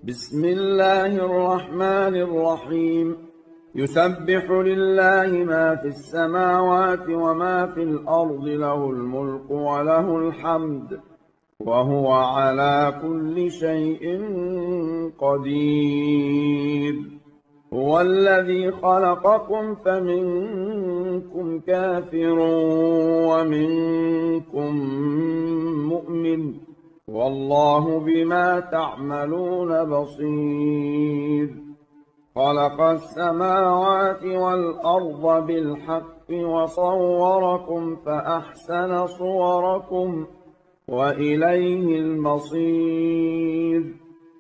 بسم الله الرحمن الرحيم. يسبح لله ما في السماوات وما في الأرض، له الملك وله الحمد، وهو على كل شيء قدير. هو الذي خلقكم فمنكم كافر ومنكم مؤمن، والله بما تعملون بصير. خلق السماوات والأرض بالحق وصوركم فأحسن صوركم وإليه المصير.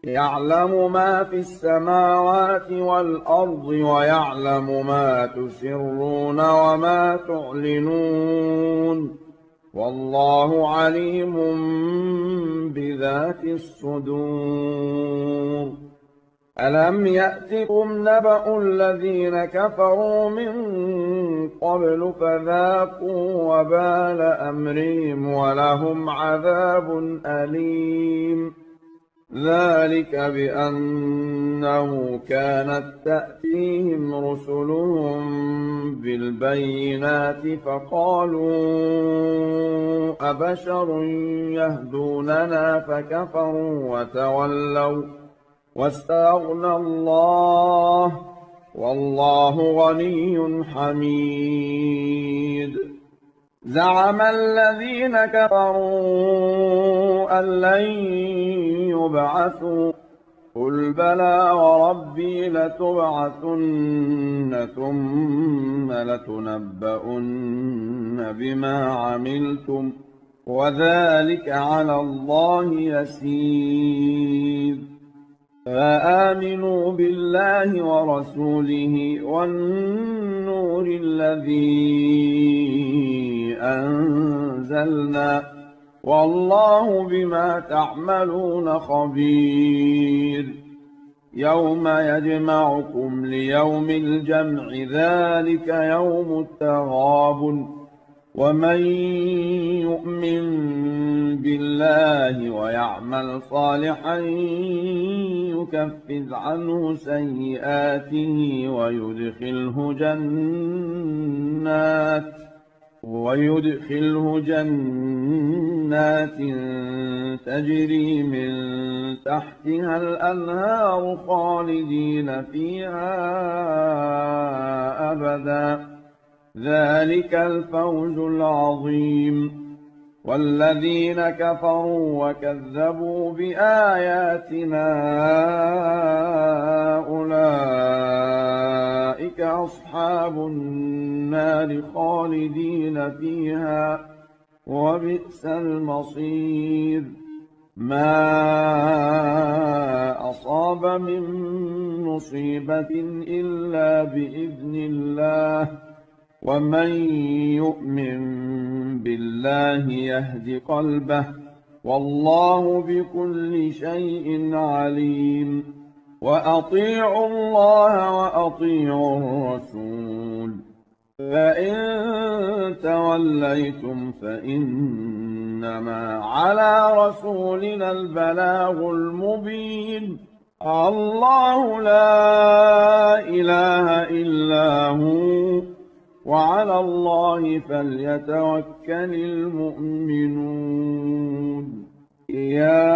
يعلم ما في السماوات والأرض ويعلم ما تسرون وما تعلنون، والله عليم بذات الصدور. ألم يأتكم نبأ الذين كفروا من قبل فذاقوا وبال أمرهم ولهم عذاب أليم. ذلك بأنه كانت تأتيهم رسلهم بالبينات فقالوا أبشر يهدوننا فكفروا وتولوا واستغنى الله، والله غني حميد. زعم الذين كفروا أن لن يبعثوا، قل بلى وربي لتبعثن ثم لتنبؤن بما عملتم، وذلك على الله يسير. فآمنوا بالله ورسوله والنور الذي أنزلنا، والله بما تعملون خبير. يوم يجمعكم ليوم الجمع، ذلك يوم التغابن. ومن يؤمن بالله ويعمل صالحا يكفر عنه سيئاته ويدخله جنات تجري من تحتها الأنهار خالدين فيها أبدا، ذلك الفوز العظيم. والذين كفروا وكذبوا بآياتنا أولئك أصحاب النار خالدين فيها، وبئس المصير. ما أصاب من مصيبة إلا بإذن الله، ومن يؤمن بالله يهد قلبه، والله بكل شيء عليم. وأطيعوا الله وأطيعوا الرسول، فإن توليتم فإنما على رسولنا البلاغ المبين. الله لا إله إلا هو، وعلى الله فليتوكل المؤمنون. يا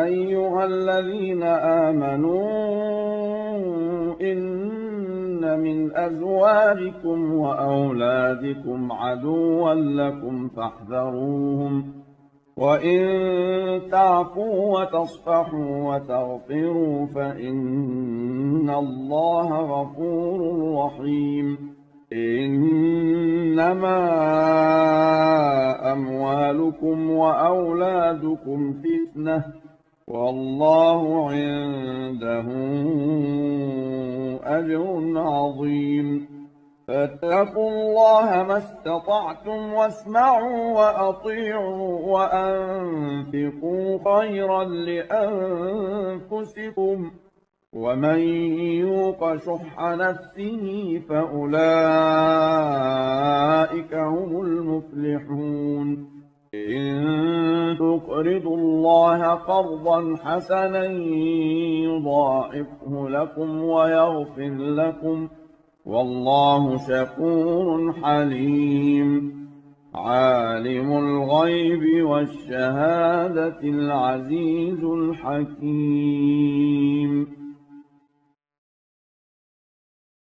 أيها الذين آمنوا إن من أزواجكم وأولادكم عدوا لكم فاحذروهم، وإن تعفوا وتصفحوا وتغفروا فإن الله غفور رحيم. إنما أموالكم وأولادكم فتنة، والله عنده أجر عظيم. فاتقوا الله ما استطعتم واسمعوا وأطيعوا وأنفقوا خيرا لأنفسكم، ومن يوق شح نفسه فأولئك هم المفلحون. إن تقرضوا الله قرضا حسنا يضاعفه لكم ويغفر لكم والله شكور حليم عالم الغيب والشهادة العزيز الحكيم